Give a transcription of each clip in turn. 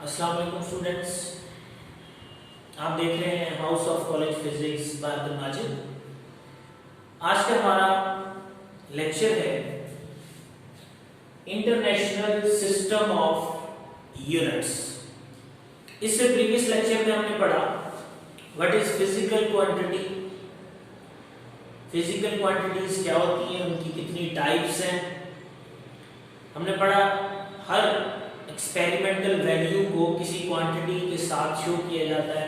अस्सलाम वालेकुम स्टूडेंट्स, आप देख रहे हैं house of college physics bye Abdul Majid. आज का हमारा लेक्चर है इंटरनेशनल सिस्टम ऑफ यूनिट्स। इससे प्रीवियस लेक्चर में हमने पढ़ा what is physical quantity, physical quantities क्या होती हैं, उनकी कितनी टाइप्स हैं। हमने पढ़ा हर एक्सपेरिमेंटल वैल्यू को किसी क्वांटिटी के साथ शो किया जाता है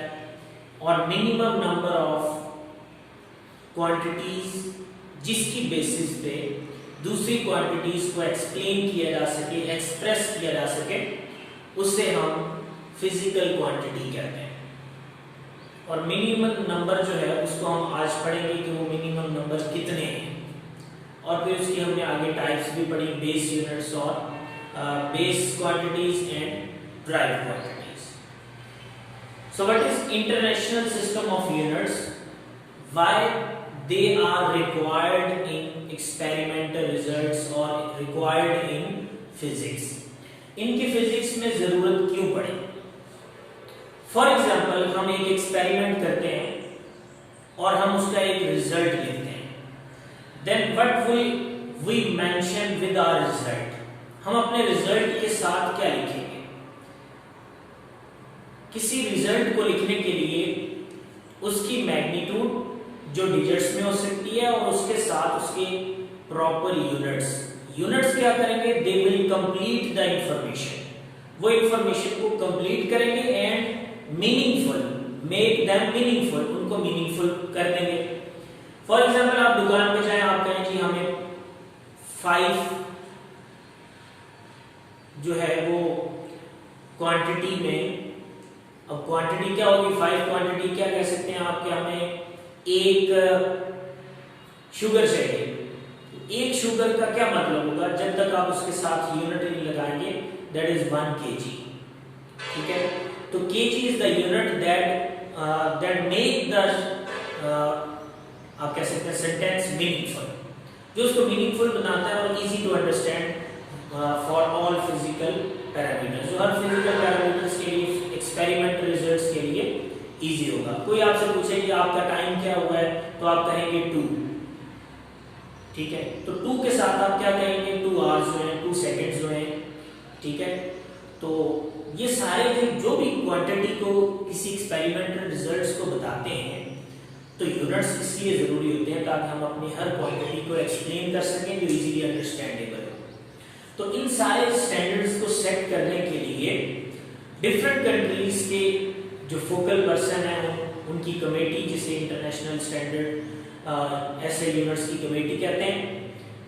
और मिनिमम नंबर ऑफ क्वांटिटीज जिसकी बेसिस पे दूसरी क्वांटिटीज को एक्सप्लेन किया जा सके, एक्सप्रेस किया जा सके, उससे हम फिजिकल क्वांटिटी कहते हैं। और मिनिमम नंबर जो है उसको हम आज पढ़ेंगे कि वो मिनिमम नंबर कितने हैं, और फिर उसकी हमने आगे टाइप्स भी पढ़ी, बेस यूनिट्स और base quantities and derived quantities. So what is international system of units? Why they are required in experimental results or required in physics? इनकी फिजिक्स में जरूरत क्यों पड़ी? फॉर एग्जाम्पल हम एक एक्सपेरिमेंट करते हैं और हम उसका एक रिजल्ट लिखते हैं। Then what will we mention with our result? हम अपने रिजल्ट के साथ क्या लिखेंगे? किसी रिजल्ट को लिखने के लिए उसकी मैग्नीट्यूड जो डिजिट्स में हो सकती है और उसके साथ उसके प्रॉपर यूनिट्स। यूनिट्स क्या करेंगे? They will complete the information, वो इंफॉर्मेशन को कंप्लीट करेंगे and meaningful, make them meaningful, उनको मीनिंगफुल कर देंगे। फॉर एग्जाम्पल आप दुकान पे जाएं, आप कहें कि हमें 5 जो है वो क्वांटिटी में, अब क्वांटिटी क्या होगी? 5 क्वांटिटी क्या कह सकते हैं आप कि हमें एक शुगर चाहिए। एक शुगर का क्या मतलब होगा? जब तक आप उसके साथ यूनिट नहीं लगाएंगे, दैट इज 1 kg। ठीक है, तो kg is the unit that make the आप कह सकते हैं सेंटेंस मीनिंगफुल, जो उसको मीनिंगफुल बनाता है और easy to understand for all physical parameters. जो हर फिजिकल पैरामीटर्स के लिए, एक्सपेरिमेंटल रिजल्ट्स के लिए इजी होगा। कोई आपसे पूछे कि आपका टाइम क्या हुआ है, तो आप कहेंगे 2। ठीक है, तो 2 के साथ आप क्या कहेंगे? 2 आवर्स जो है, 2 सेकेंड्स जो है। ठीक है, तो ये सारे जो भी क्वांटिटी को किसी एक्सपेरिमेंटल रिजल्ट्स को बताते हैं, तो यूनिट्स इसलिए जरूरी होते हैं ताकि हम अपनी हर क्वांटिटी को एक्सप्लेन कर सकें जो इजीली अंडरस्टैंडेबल हो। तो इन सारे स्टैंडर्ड्स को सेट करने के लिए डिफरेंट कंट्रीज के जो फोकल पर्सन हैं, उनकी कमेटी, जिसे इंटरनेशनल स्टैंडर्ड ऐसे यूनिट्स की कमेटी कहते हैं,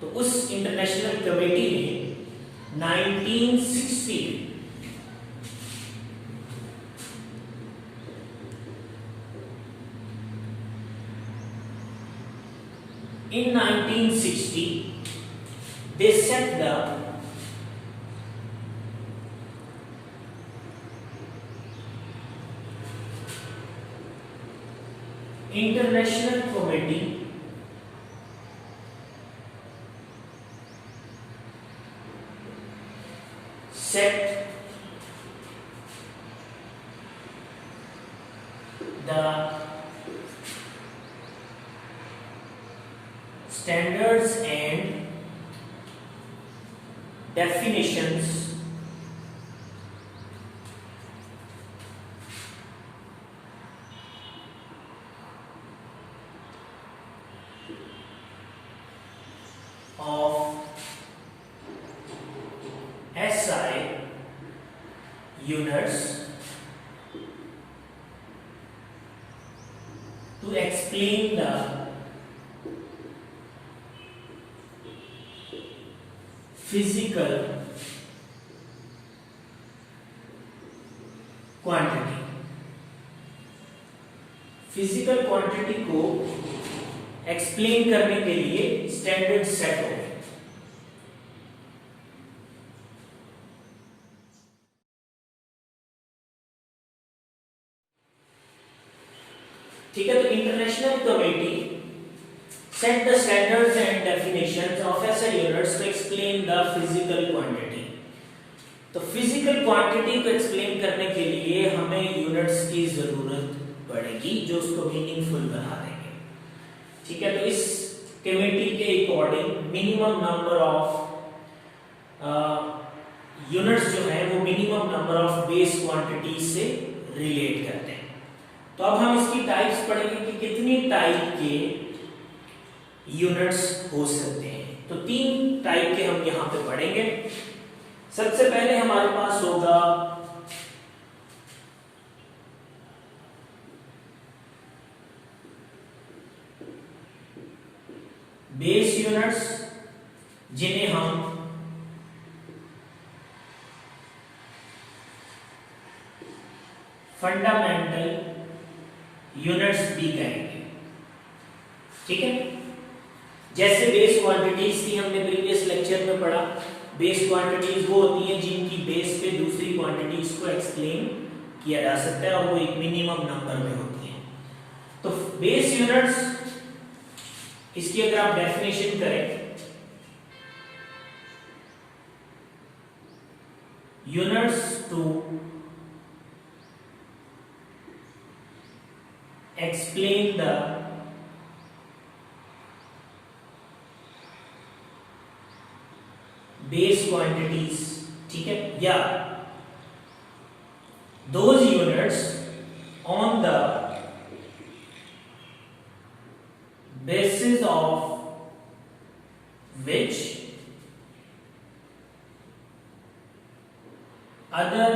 तो उस इंटरनेशनल कमेटी ने 1960 in 1960 they set the International Committee set the standards and definitions of SI units to explain the physical quantity। Physical quantity को एक्सप्लेन करने के लिए स्टैंडर्ड सेट हो गए। ठीक है, तो international committee set the standards and definitions of SI units to explain the physical quantity। तो फिजिकल क्वांटिटी को एक्सप्लेन करने के लिए हमें यूनिट्स की जरूरत पड़ेगी जो उसको मीनिंगफुल बना देंगे। ठीक है, तो इस कमेटी के according minimum number of units जो है वो minimum number of base quantity से रिलेट करते हैं। तो अब हम इसकी टाइप्स पढ़ेंगे कि कितनी टाइप के यूनिट्स हो सकते हैं। तो 3 टाइप के हम यहां पे पढ़ेंगे। सबसे पहले हमारे पास होगा बेस यूनिट्स, जिन्हें हम फंडामेंटल यूनिट्स भी कहेंगे। ठीक है, जैसे बेस क्वांटिटीज की हमने प्रीवियस लेक्चर में पढ़ा, बेस क्वांटिटीज वो होती हैं जिनकी बेस पे दूसरी क्वांटिटीज को एक्सप्लेन किया जा सकता है और वो एक मिनिमम नंबर में होती हैं। तो बेस यूनिट्स, इसकी अगर आप डेफिनेशन करें, units to explain the base quantities, ठीक है, या those units on the basis of which other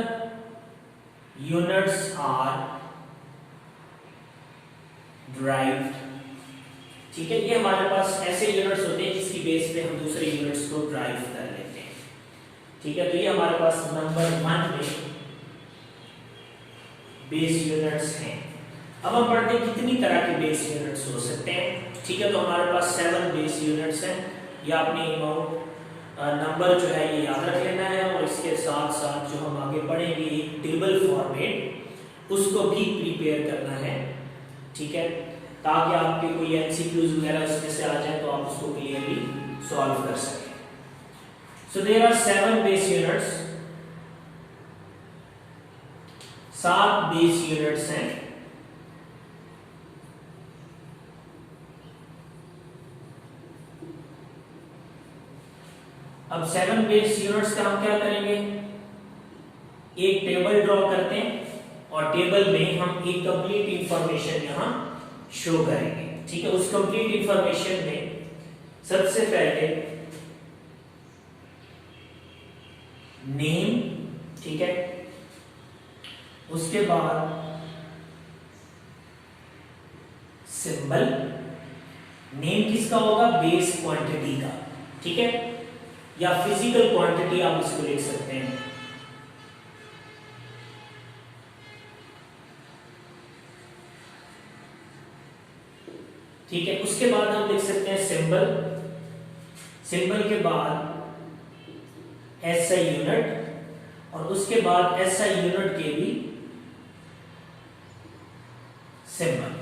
units are derived. ठीक है, ये हमारे पास ऐसे यूनिट्स होते हैं जिसकी बेस पे हम दूसरे यूनिट्स को ड्राइव कर लेते हैं। ठीक है, तो ये हमारे पास नंबर 1 में बेस यूनिट्स हैं। अब हम पढ़ते हैं कितनी तरह के बेस यूनिट्स हो सकते हैं। ठीक है, तो हमारे पास 7 बेस यूनिट्स हैं। ये आपने नंबर जो है ये याद रख लेना है और इसके साथ साथ जो हम आगे पढ़ेंगे एक टेबल फॉर्मेट उसको भी प्रिपेयर करना है। ठीक है, ताकि आपके कोई एमसीक्यूज वगैरह इसमें से आ जाए तो आप उसको क्लियरली सॉल्व कर सकें। So there are 7 base units, 7 base units हैं। अब 7 बेस यूनिट्स का हम क्या करेंगे, एक टेबल ड्रॉ करते हैं और टेबल में हम एक कंप्लीट इंफॉर्मेशन यहां शो करेंगे। ठीक है, उस कंप्लीट इंफॉर्मेशन में सबसे पहले नेम, ठीक है, उसके बाद सिंबल। नेम किसका होगा, बेस क्वांटिटी का। ठीक है, या फिजिकल क्वांटिटी आप इसको लिख सकते हैं। ठीक है, उसके बाद हम लिख सकते हैं सिंबल। सिंबल के बाद एसआई यूनिट और उसके बाद एसआई यूनिट के भी सिंबल।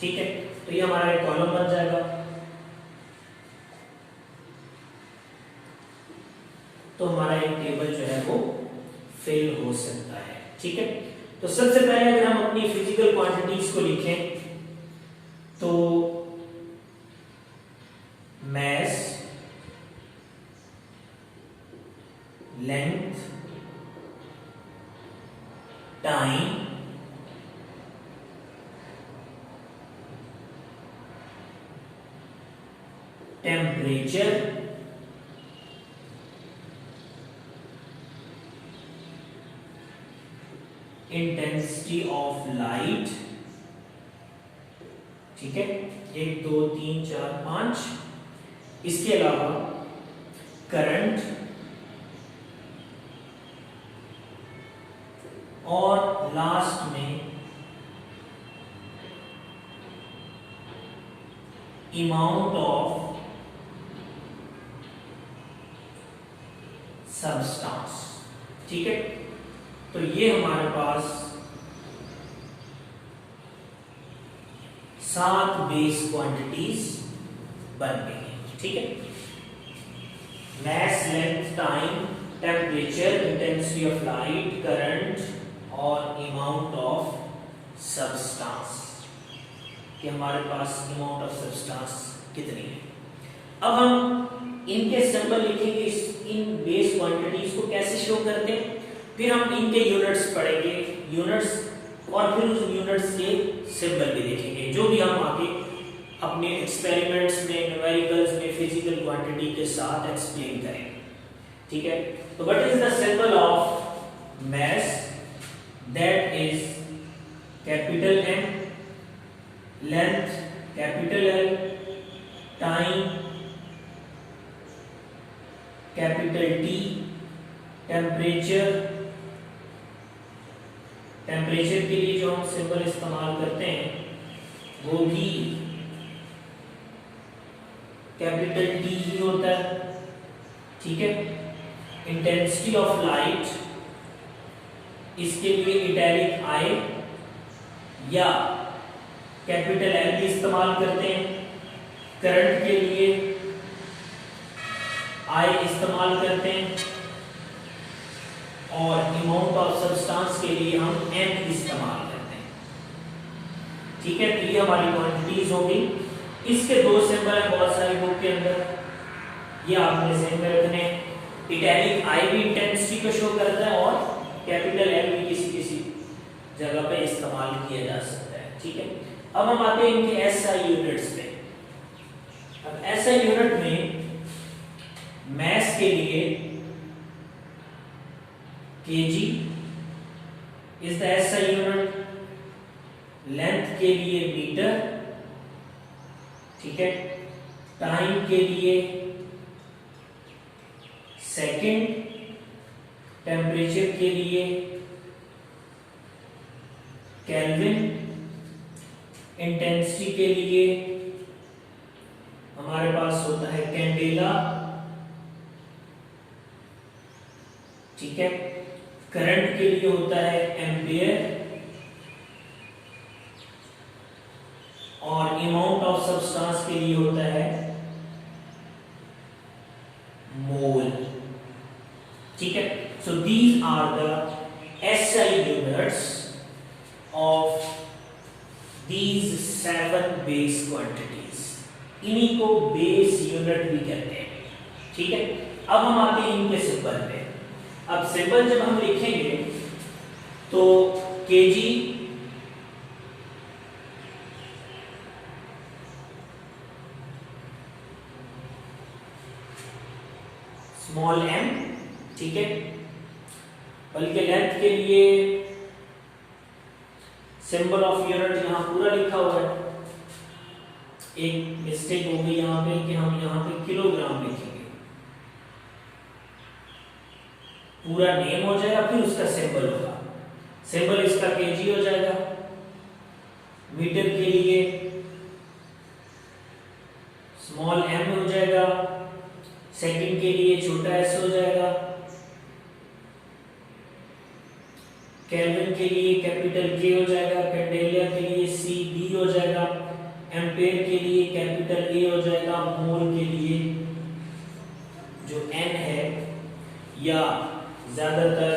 ठीक है, तो ये हमारा एक कॉलम बन जाएगा। तो हमारा एक टेबल जो है वो फिल हो सकता है। ठीक है, तो सबसे पहले अगर हम अपनी फिजिकल क्वांटिटीज को लिखें तो mass, length, time, temperature, intensity of light। ठीक है, 1 2 3 4 5। इसके अलावा करंट और लास्ट में अमाउंट ऑफ सबस्टांस। ठीक है, तो ये हमारे पास 7 बेस क्वांटिटीज बन गई हैं। ठीक है, mass, length, time, temperature, intensity of light, current और अमाउंट ऑफ सब्सटेंस कि हमारे पास अमाउंट ऑफ सब्सटेंस कितनी है। अब हम इनके सिंबल लिखेंगे, इन बेस क्वांटिटीज को कैसे शो करते हैं, फिर हम इनके यूनिट्स पढ़ेंगे, यूनिट्स, और फिर उस यूनिट्स के सिंबल भी देखेंगे, जो भी हम आगे अपने एक्सपेरिमेंट्स में, न्यूमेरिकल्स में फिजिकल क्वांटिटी के साथ एक्सप्लेन करेंगे। ठीक है, तो what is the symbol of mass? That is capital M, length capital L, time capital T, temperature, temperature के लिए जो हम सिंबल इस्तेमाल करते हैं वो भी कैपिटल टी ही होता है। ठीक है, इंटेंसिटी ऑफ लाइट, इसके लिए इटैलिक आई या कैपिटल एल भी इस्तेमाल करते हैं। करंट के लिए आई इस्तेमाल करते हैं और अमाउंट ऑफ सब्सटेंस के लिए हम एम इस्तेमाल करते हैं। ठीक है, तो ये हमारी क्वांटिटीज होंगी। इसके दो सिंबल हैं बहुत सारी बुक के अंदर, ये आपने ध्यान में रखने। इटैलिक आई भी इंटेंसिटी को शो करता है और कैपिटल एल भी किसी किसी जगह पे इस्तेमाल किया जा सकता है। ठीक है, अब हम आते हैं इनके एसआई यूनिट्स पे। अब एसआई यूनिट में मैस के लिए KG is the SI unit, length के लिए मीटर, ठीक है, टाइम के लिए सेकंड, टेम्परेचर के लिए केल्विन, इंटेंसिटी के लिए हमारे पास होता है कैंडेला। ठीक है, करंट के लिए होता है एम्पियर और अमाउंट ऑफ सब्सटेंस के लिए होता है मोल। ठीक है, so these are the SI units of these 7 base quantities। इन्हीं को बेस यूनिट भी कहते हैं। ठीक है, अब हम आते हैं इनके सिंबल पे। अब सिंबल जब हम लिखेंगे तो केजी स्मॉल एम, ठीक है, बल्कि लेंथ के लिए सिंबल ऑफ यूनिट यहां पूरा लिखा हुआ है। एक मिस्टेक हो गई यहां पे कि हम यहां पे किलोग्राम लिखेंगे, पूरा नेम हो जाएगा फिर उसका सिंबल होगा। सिंबल इसका केजी हो जाएगा। मीटर के लिए स्मॉल एम हो जाएगा, सेकंड के लिए छोटा एस हो जाएगा, केल्विन के लिए कैपिटल के हो जाएगा, कैंडेलिया के लिए सी डी हो जाएगा, एम्पेयर के लिए कैपिटल ए हो जाएगा, मोल के लिए जो एन है या ज्यादातर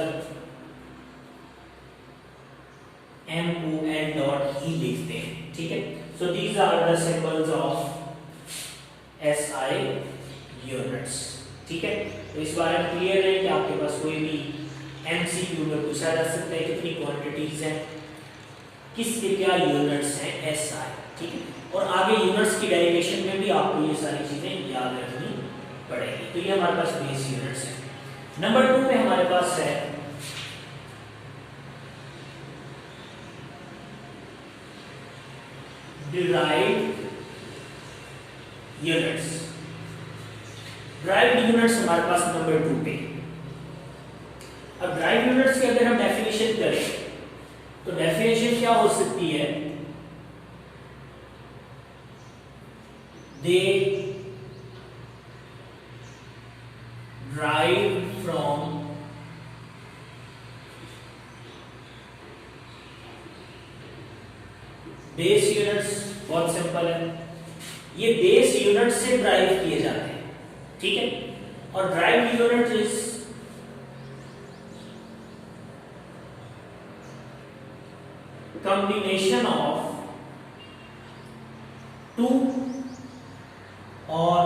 एम ओ एन डॉट ही लिखते हैं। ठीक है, so these are the symbols of S I units. ठीक है, तो इस बारे में क्लियर है कि आपके पास कोई भी एमसीक्यू में पूछा जा सकता है कितनी क्वांटिटीज हैं, किसके क्या यूनिट्स हैं एसआई। ठीक है, और आगे यूनिट्स की डेरिवेशन में भी आपको ये सारी चीजें याद रखनी पड़ेगी। तो ये हमारे पास बेस यूनिट्स है। नंबर 2 पे हमारे पास है डिराइव्ड यूनिट्स। डिराइव्ड यूनिट्स हमारे पास नंबर 2 पे। अब डिराइव्ड यूनिट्स की अगर हम डेफिनेशन करें तो डेफिनेशन क्या हो सकती है? दे derived from बेस यूनिट्स। बहुत सिंपल है, ये बेस यूनिट से ड्राइव किए जाते हैं। ठीक है, और derived unit is combination of two or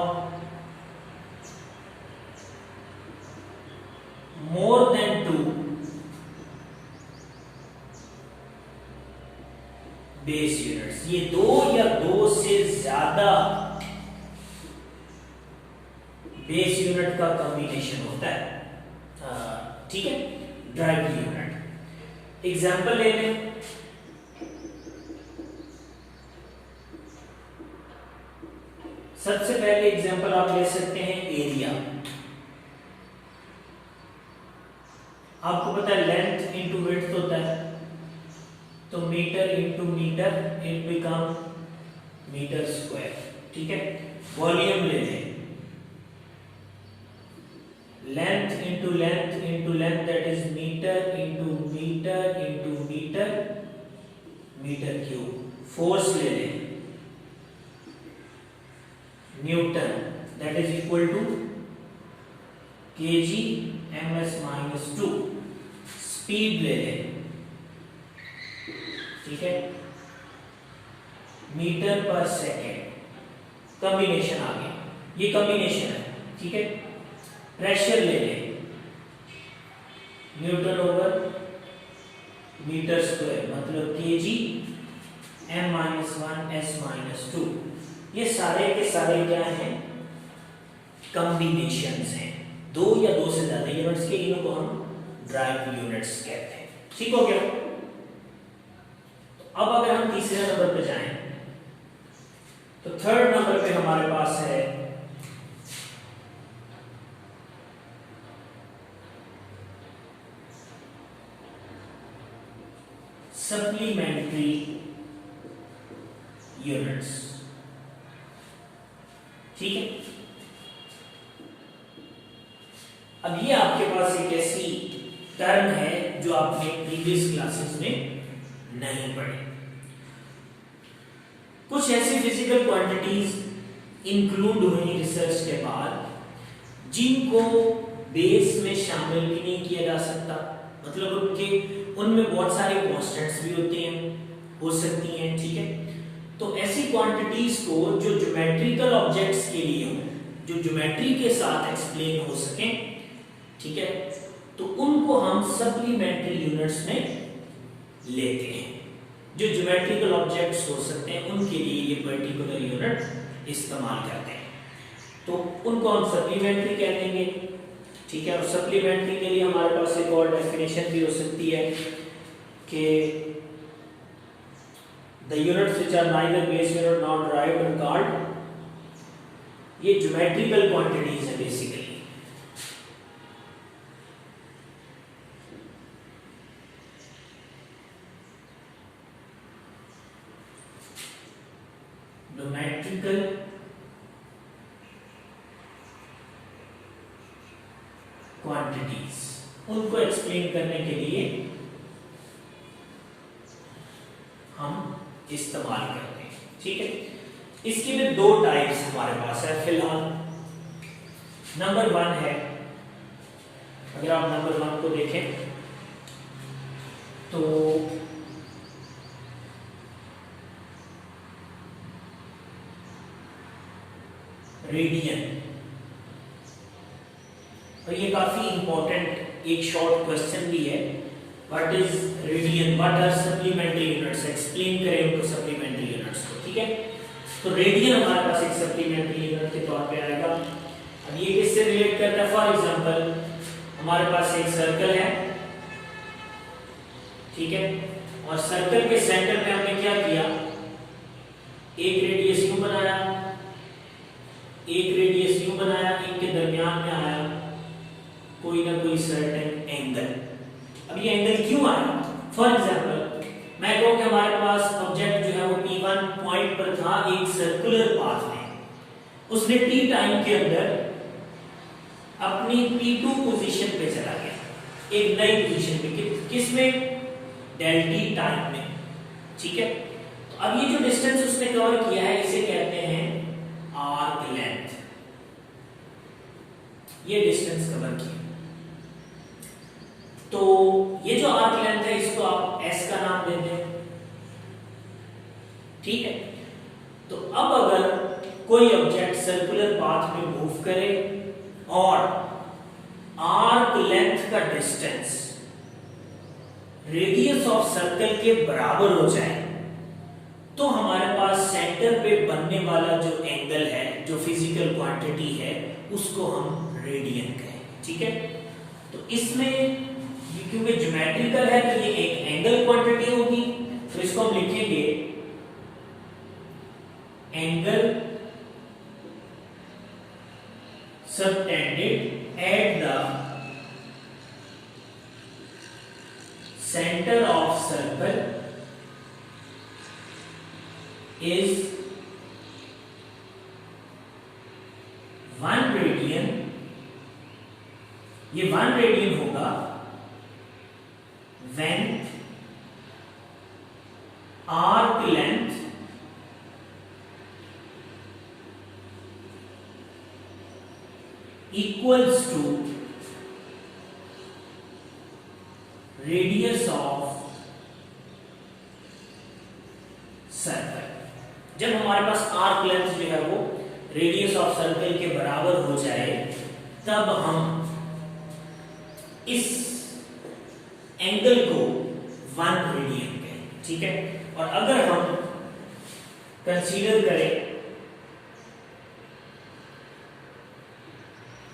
more than two base units, ये दो या दो से ज्यादा बेस यूनिट का कॉम्बिनेशन होता है, ठीक है, ड्राइव यूनिट। एग्जांपल ले लें, सबसे पहले एग्जांपल आप ले सकते हैं एरिया। आपको पता है लेंथ इंटू विड्थ होता है, तो metre into metre it become metre square, ठीक है। वॉल्यूम ले लें, length into length that is metre into metre into metre, metre cube. Force ले लें, newton that is equal to kg ms-2। Speed ले लें, ठीक है, मीटर पर सेकेंड। कॉम्बिनेशन आ गया, ये कॉम्बिनेशन है, ठीक है। प्रेशर ले लें, न्यूटन ओवर मीटर स्क्वायर मतलब kg m-1 s-2। ये सारे के सारे क्या हैं, कॉम्बिनेशंस हैं, दो या दो से ज्यादा यूनिट्स के, इनको हम ड्राइव यूनिट्स कहते हैं, ठीक हो गया। अब अगर हम तीसरे नंबर पे जाएं, तो थर्ड नंबर पे हमारे पास है सप्लीमेंट्री यूनिट्स, ठीक है। अब ये आपके पास एक ऐसी टर्म है जो आपने प्रीवियस क्लासेस में नहीं पढ़ी। कुछ ऐसी फिजिकल क्वांटिटीज इंक्लूड हुई रिसर्च के बाद जिनको बेस में शामिल भी नहीं किया जा सकता, मतलब उनमें बहुत सारे कांस्टेंट्स भी होते हैं, हो सकती हैं, ठीक है। तो ऐसी क्वांटिटीज को जो ज्योमेट्रिकल ऑब्जेक्ट्स के लिए हो, जो ज्योमेट्री के साथ एक्सप्लेन हो सके, ठीक है, तो उनको हम सप्लीमेंट्री यूनिट्स में लेते हैं। जो ज्योमेट्रिकल ऑब्जेक्ट्स हो सकते हैं उनके लिए ये पर्टिकुलर यूनिट इस्तेमाल करते हैं, तो उनको हम सप्लीमेंट्री कह देंगे, ठीक है। और सप्लीमेंट्री के लिए हमारे पास एक और डेफिनेशन भी हो सकती है कि the units which are neither base unit not derived are called, ये ज्योमेट्रिकल क्वांटिटीज है बेसिकली। ज्योमेट्रिकल क्वांटिटीज, उनको एक्सप्लेन करने के लिए हम इस्तेमाल करते हैं, ठीक है। इसकी भी दो टाइप्स हमारे पास है फिलहाल। नंबर 1 है, अगर आप नंबर 1 को देखें तो रेडियन, और ये काफी इंपॉर्टेंट एक शॉर्ट क्वेश्चन भी है, what is radian, what are supplementary units, explain करें उनको सप्लीमेंट्री यूनिट्स को, ठीक है। तो रेडियन हमारे पास एक सप्लीमेंट्री यूनिट के तौर पे आएगा। अब ये किससे रिलेट करता है, फॉर एग्जांपल हमारे पास एक सर्कल है, ठीक है, और सर्कल के सेंटर पे हमने क्या किया, एक रेडियस यू बनाया, एक रेडियस यू बनाया, इनके दरमियान में आया कोई ना कोई सर्टेन एंगल। अब ये एंगल क्यों आया, फॉर एग्जांपल मैं कहूं कि हमारे पास ऑब्जेक्ट जो है वो P1 पॉइंट पर था एक सर्कुलर पाथ में, उसने T टाइम के अंदर अपनी P2 पोजीशन पे चला गया, एक नई पोजीशन पे, किसमें, डेल T टाइम में, ठीक है। तो अब ये जो डिस्टेंस उसने कवर किया है इसे कहते हैं आर्क लेंथ, ये डिस्टेंस कवर किया। तो ये जो आर्क लेंथ है इसको आप s का नाम दे दें, ठीक है। तो अब अगर कोई ऑब्जेक्ट सर्कुलर पाथ में मूव करे और आर्क लेंथ का डिस्टेंस रेडियस ऑफ सर्कल के बराबर हो जाए, तो हमारे पास सेंटर पे बनने वाला जो एंगल है, जो फिजिकल क्वांटिटी है, उसको हम रेडियन कहेंगे। ठीक है। तो इसमें क्योंकि ज्योमेट्रिकल है तो ये एक एंगल क्वांटिटी होगी, तो इसको हम लिखेंगे angle subtended at the center of circle is 1 radian. ये 1 रेडियन होगा when arc length equals to radius of circle. जब हमारे पास आर्क लेंथ जो है वो रेडियस ऑफ सर्कल के बराबर हो जाए, तब हम इस एंगल को 1 रेडियन कहें। ठीक है। और अगर हम कंसीडर करें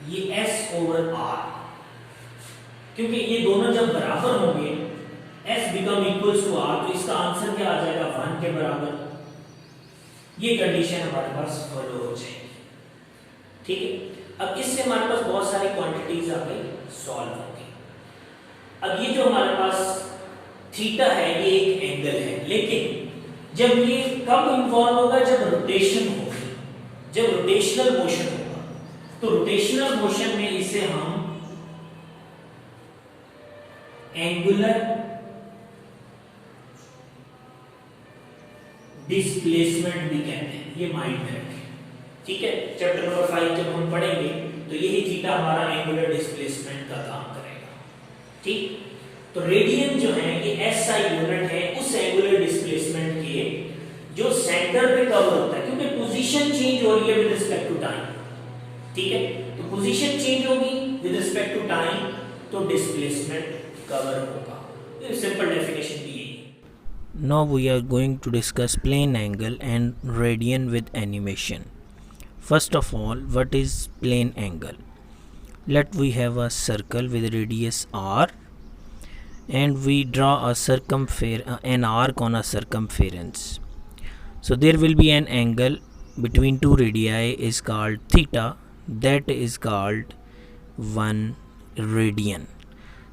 ये S ओवर R, क्योंकि ये दोनों जब बराबर होंगे S become equals to R, तो इसका आंसर क्या आ जाएगा 1 के बराबर। ये कंडीशन हमारे पास फॉलो हो जाएगी। ठीक है। अब इससे हमारे पास बहुत सारी क्वांटिटीज आ गई, सॉल्व होंगी। अब ये जो हमारे पास थीटा है ये एक एंगल है, लेकिन जब ये कब इन्वॉल्व होगा, जब रोटेशन होगी, जब रोटेशनल मोशन होगा। तो रोटेशनल मोशन में इसे हम एंगुलर डिस्प्लेसमेंट भी कहते हैं, ये माइंड में रखें। ठीक है। चैप्टर नंबर 5 जब हम पढ़ेंगे तो यही थीटा हमारा एंगुलर डिस्प्लेसमेंट का काम करेगा। ठीक। तो रेडियन जो है ये एसआई यूनिट है उस एंगुलर डिस्प्लेसमेंट के जो सेंटर पे कवर होता है, क्योंकि पोजीशन चेंज हो रही है विद रिस्पेक्ट टू टाइम। ठीक है। तो पोजीशन चेंज होगी विद रिस्पेक्ट टू टाइम, तो डिस्प्लेसमेंट कवर होगा। सिंपल डेफिनेशन भी यही है। Now we are going to discuss plane angle and radian with animation. First of all, what is plane angle? Let we have a circle with radius r and we draw an arc on a circumference. So there will be an angle between two radii is called theta, that is called 1 radian.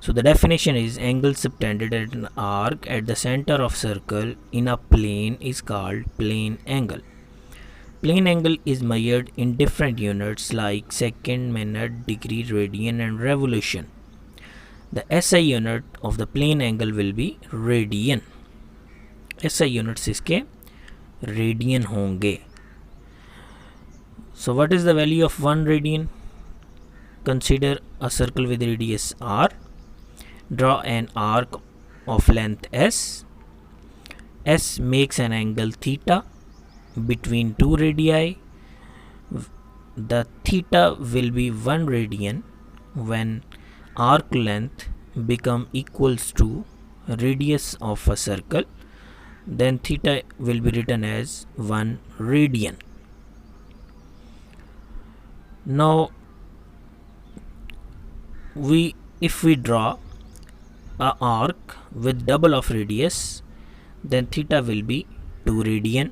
So the definition is angle subtended at an arc at the center of circle in a plane is called plane angle. Plane angle is measured in different units like second, minute, degree, radian and revolution. The SI unit of the plane angle will be radian. SI units इसके radian होंगे. So what is the value of 1 radian? Consider a circle with radius r. Draw an arc of length S. S makes an angle theta between two radii. The theta will be 1 radian when arc length become equals to radius of a circle. Then theta will be written as 1 radian. Now if we draw a arc with double of radius, then theta will be 2 radian.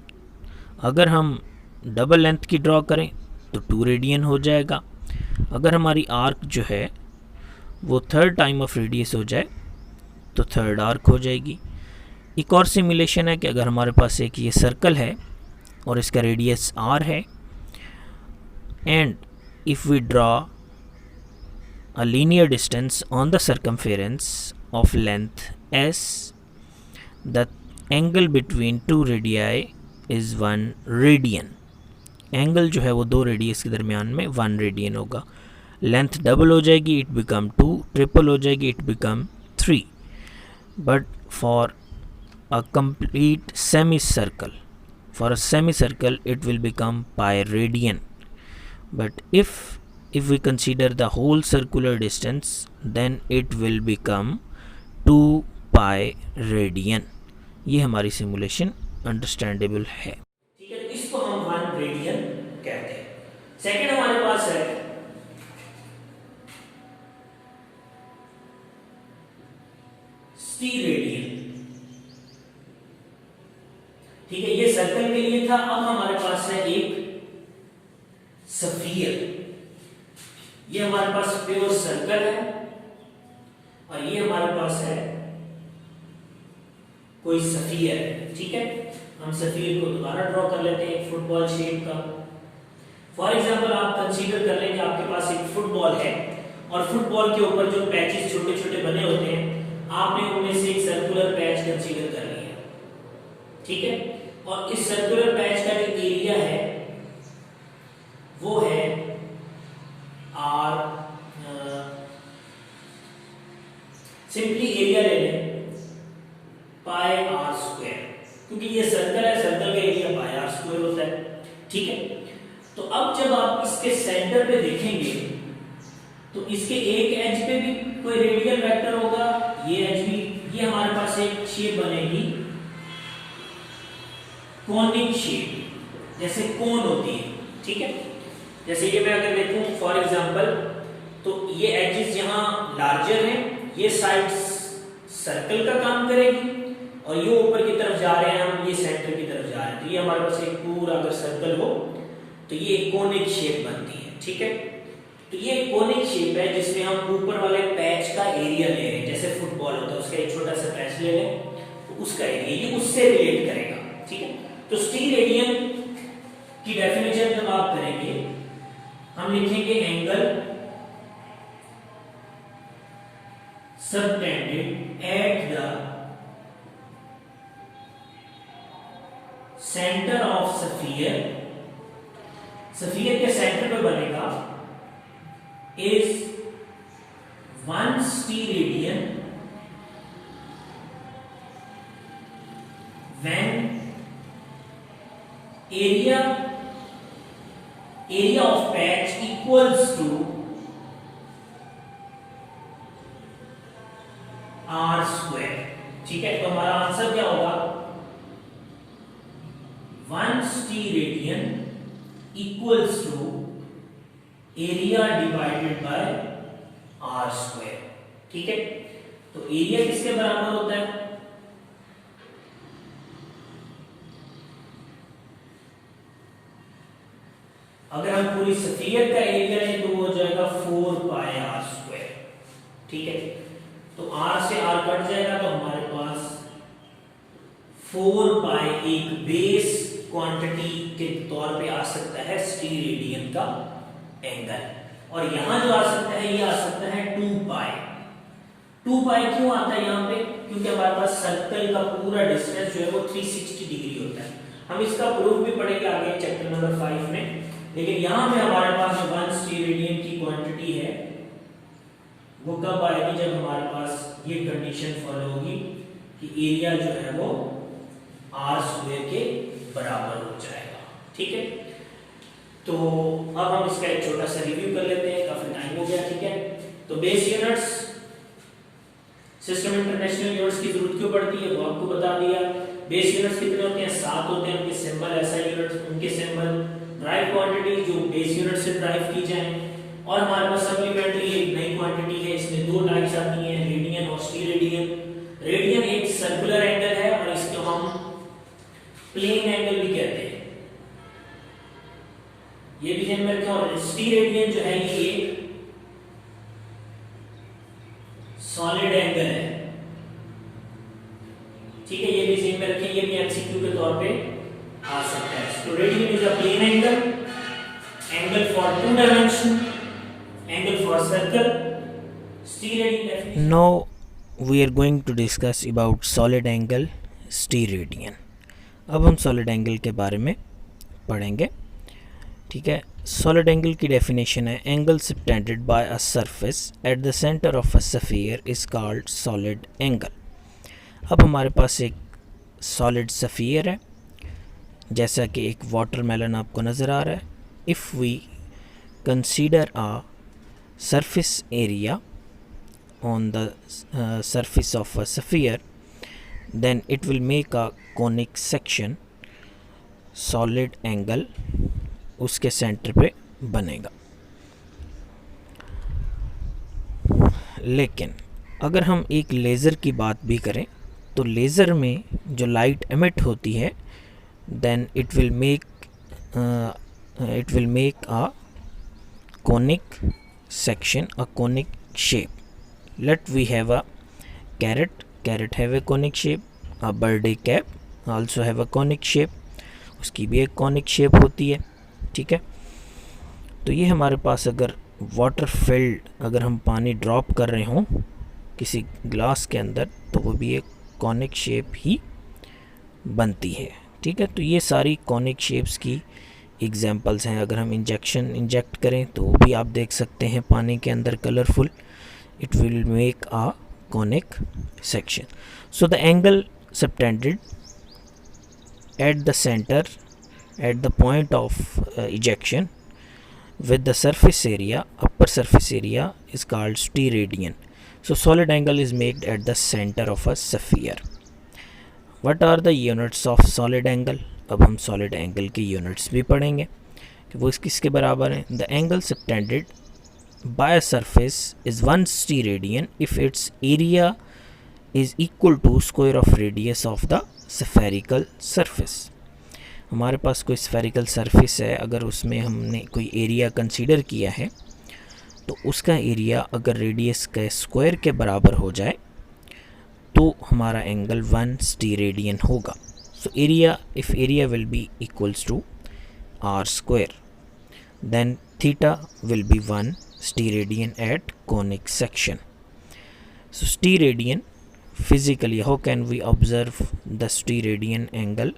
अगर हम double length की draw करें तो 2 radian हो जाएगा। अगर हमारी arc जो है वो थर्ड टाइम ऑफ रेडियस हो जाए तो थर्ड आर्क हो जाएगी। एक और सिमुलेशन है कि अगर हमारे पास एक ये सर्कल है और इसका रेडियस r है and if we draw a linear distance on the circumference of length s, the angle between two radii is 1 radian. Angle जो है वो 2 रेडियस के दरमियान में 1 रेडियन होगा। लेंथ डबल हो जाएगी, इट बिकम 2, ट्रिपल हो जाएगी, it become 3. But for a complete semi circle For a semicircle it will become pi radian, but if we consider the whole circular distance then it will become 2 pi radian. ये हमारी simulation understandable है. ठीक है, तो इसको हम 1 radian कहते हैं. सेकंड हमारे पास है स्टीरेडियन. ठीक है, ये सर्कल के लिए था. अब हमारे पास है एक सफियर. ये हमारे पास प्योर सर्कल है और ये हमारे पास है कोई सफियर है. ठीक है, हम सफियर को दोबारा ड्रॉ कर लेते हैं एक फुटबॉल शेप का. फॉर एग्जांपल आप कंसीडर कर लें कि आपके पास एक फुटबॉल है और फुटबॉल के ऊपर जो पैचेस छोटे छोटे बने होते हैं, आपने उनमें से एक सर्कुलर पैच कंसीडर कर लिया. ठीक है, और इस सर्कुलर पैच का जो एरिया है वो है आर. सिंपली एरिया ले लें पाई आर स्क्वायर, क्योंकि ये सर्कल है, सर्कल का एरिया पाई आर स्क्वायर होता है. ठीक है, तो अब जब आप इसके सेंटर पे देखेंगे तो इसके एक एज पे भी कोई रेडियल वेक्टर होगा, ये एज भी. ये हमारे पास एक शेप बनेगी कोनिक शेप, जैसे कोन होती है. ठीक है, जैसे ये मैं अगर देखूं फॉर एग्जांपल, तो ये एजेस यहां लार्जर हैं, ये साइड्स सर्कल का काम करेगी और ये ऊपर की तरफ जा रहे हैं हम, ये सेंटर की तरफ जा रहे हैं. तो ये हमारे पास एक पूरा अगर सर्कल हो तो ये कोनिक शेप बनती है. ठीक है, तो ये कोनिक शेप है जिसमें हम ऊपर वाले पैच का एरिया ले रहे हैं. जैसे फुटबॉल होता है उसका एक छोटा सा पैच ले लें तो उसका एरिया ये उससे रिलेट करेगा. ठीक है, तो स्टीरेडियन की डेफिनेशन जब आप करेंगे हम लिखेंगे angle subtended at the centre of sphere. Sphere के सेंटर पे बनेगा is 1 स्टीरेडियन when area of patch equals to r square. ठीक है, तो हमारा आंसर क्या होगा 1 स्टीरेडियन equals to area divided bye r square. ठीक है, तो एरिया किसके बराबर होता है, अगर हम पूरी सफियर का एरिया लें तो वो हो जाएगा 4 पाई आर स्क्वायर. ठीक है, तो r से r कट जाएगा तो हमारे पास 4 पाई एक बेस क्वांटिटी के तौर पे आ सकता है स्टीरेडियन का एंगल. और यहां जो आ सकता है ये आ सकता है 2 पाई. 2 पाई क्यों आता है यहाँ पे, क्योंकि हमारे पास सर्कल का पूरा डिस्टेंस जो है वो 360 डिग्री होता है. हम इसका प्रूफ भी पढ़ेंगे आगे चैप्टर नंबर 5 में. लेकिन यहां पे हमारे पास जो 1 स्टीरेडियन की क्वांटिटी है वो कब आएगी, जब हमारे पास ये कंडीशन फॉलो होगी कि एरिया जो है वो आर स्क्वायर के बराबर हो जाएगा. ठीक है, तो अब हम इसका एक छोटा सा रिव्यू कर लेते हैं, काफी टाइम हो गया. ठीक है, तो base units system international units की जरूरत क्यों पड़ती है वो आपको बता दिया. बेस यूनिट्स कितने होते हैं, 7 होते हैं. उनके सिंबल ऐसा यूनिट्स, उनके सिंबल ड्राइव क्वांटिटी जो बेस यूनिट से ड्राइव की जाए. और हमारे पास सप्लीमेंट्री एक नई क्वांटिटी है, इसमें 2 टाइप्स आती हैं, रेडियन और स्टीरेडियन. रेडियन एक सर्कुलर एंगल है और इसको हम प्लेन एंगल भी कहते हैं, ये भी ध्यान में रखें. और स्टीरेडियन जो है ये एक सॉलिड एंगल है. ठीक है, ये भी ध्यान में रखें, ये भी एमसीक्यू के तौर पे आ सकता है. So radian is a plane angle, angle for 2 dimension, angle for circle. Stereodian definition. Now we are going to discuss about solid angle स्टीरेडियन. अब हम सॉलिड एंगल के बारे में पढ़ेंगे. ठीक है, सॉलिड एंगल की डेफिनेशन है angle subtended bye a surface at the centre of a sphere is called solid angle. अब हमारे पास एक सॉलिड स्फीयर है जैसा कि एक वाटरमेलन आपको नज़र आ रहा है, if we consider a surface area on the surface of a sphere, then it will make a conic section, solid angle उसके सेंटर पे बनेगा। लेकिन अगर हम एक लेज़र की बात भी करें तो लेज़र में जो लाइट एमिट होती है, then it will make a conic section, a conic shape. Let we have a carrot have a conic shape, a birthday cap also have a conic shape, उसकी भी एक conic shape होती है, ठीक है। तो ये हमारे पास अगर वाटर फिल्ड, अगर हम पानी ड्रॉप कर रहे हों किसी ग्लास के अंदर, तो वो भी एक कॉनिक शेप ही बनती है, ठीक है। तो ये सारी कॉनिक शेप्स की एग्जाम्पल्स हैं। अगर हम इंजेक्ट करें तो वो भी आप देख सकते हैं पानी के अंदर colourful, it will make a conic section. So the angle subtended at the centre at the point of ejection with the surface area, upper surface area is called steradian. So solid angle is made at the center of a sphere. What are the units of solid angle? अब हम solid angle की units भी पढ़ेंगे कि वो किसके बराबर हैं। The angle subtended by a surface is 1 steradian if its area is equal to square of radius of the spherical surface. हमारे पास कोई स्फेरिकल सरफेस है, अगर उसमें हमने कोई एरिया कंसीडर किया है तो उसका एरिया अगर रेडियस के स्क्वायर के बराबर हो जाए तो हमारा एंगल 1 स्टीरेडियन होगा। So area, if area will be equals to R square, then theta will be 1 steradian at conic section. So steradian physically, how can we observe the steradian angle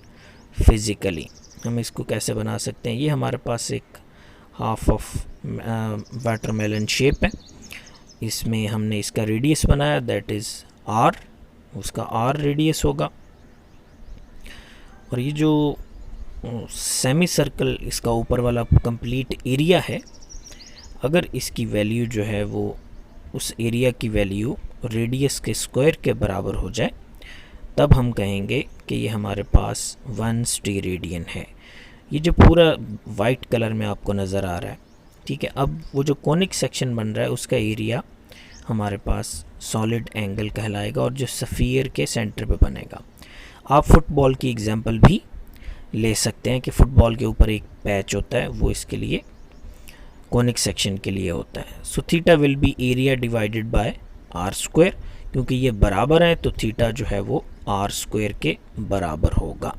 physically, हम इसको कैसे बना सकते हैं। ये हमारे पास एक हाफ ऑफ वाटरमेलन शेप है, इसमें हमने इसका रेडियस बनाया, दैट इज़ आर, उसका आर रेडियस होगा। और ये जो सेमी सर्कल इसका ऊपर वाला कंप्लीट एरिया है, अगर इसकी वैल्यू जो है वो उस एरिया की वैल्यू रेडियस के स्क्वायर के बराबर हो जाए, तब हम कहेंगे कि ये हमारे पास 1 स्टीरेडियन है। ये जो पूरा वाइट कलर में आपको नज़र आ रहा है, ठीक है। अब वो जो कॉनिक सेक्शन बन रहा है उसका एरिया हमारे पास सॉलिड एंगल कहलाएगा और जो स्फीयर के सेंटर पे बनेगा। आप फुटबॉल की एग्जांपल भी ले सकते हैं कि फुटबॉल के ऊपर एक पैच होता है, वो इसके लिए कॉनिक सेक्शन के लिए होता है। So theta will be area divided by r square, क्योंकि ये बराबर है तो थीटा जो है वो आर स्क्वायर के बराबर होगा।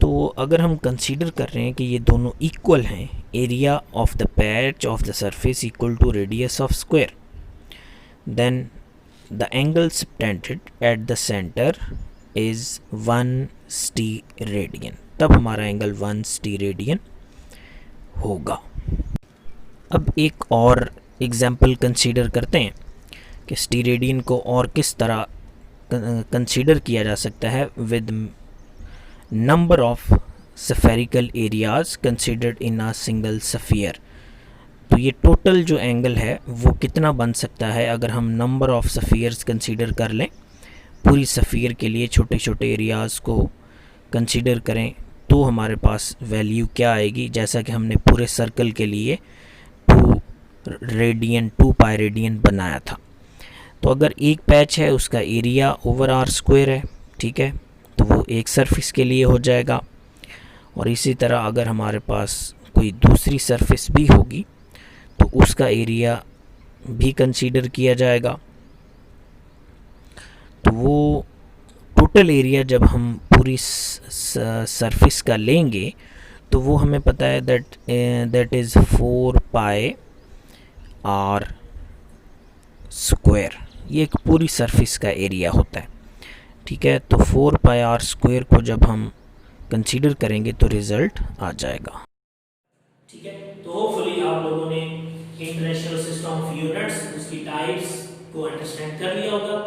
तो अगर हम कंसीडर कर रहे हैं कि ये दोनों इक्वल हैं, area of the patch of the surface equal to radius of square, then the angle subtended at the centre is 1 steradian, तब हमारा एंगल 1 स्टीरेडियन होगा। अब एक और एग्जाम्पल कंसीडर करते हैं कि स्टीरेडियन को और किस तरह कंसीडर किया जा सकता है with number of spherical areas considered in a single sphere. तो ये टोटल जो एंगल है वो कितना बन सकता है अगर हम नंबर ऑफ स्फीयर्स कंसीडर कर लें, पूरी स्फीयर के लिए छोटे छोटे एरियाज़ को कंसीडर करें, तो हमारे पास वैल्यू क्या आएगी। जैसा कि हमने पूरे सर्कल के लिए 2 पाई रेडियन बनाया था, तो अगर एक पैच है उसका एरिया ओवर आर स्क्वायर है, ठीक है, तो वो एक सरफेस के लिए हो जाएगा। और इसी तरह अगर हमारे पास कोई दूसरी सरफेस भी होगी तो उसका एरिया भी कंसीडर किया जाएगा। तो वो टोटल एरिया जब हम पूरी सरफेस का लेंगे तो वो हमें पता है that is 4 pi r square, ये एक पूरी सरफेस का एरिया होता है, ठीक है। तो 4 पाई आर स्क्वायर को जब हम कंसीडर करेंगे तो रिज़ल्ट आ जाएगा, ठीक है। तो होपफुली आप लोगों ने इंटरनेशनल सिस्टम ऑफ यूनिट्स, उसकी टाइप्स को अंडरस्टैंड कर लिया होगा।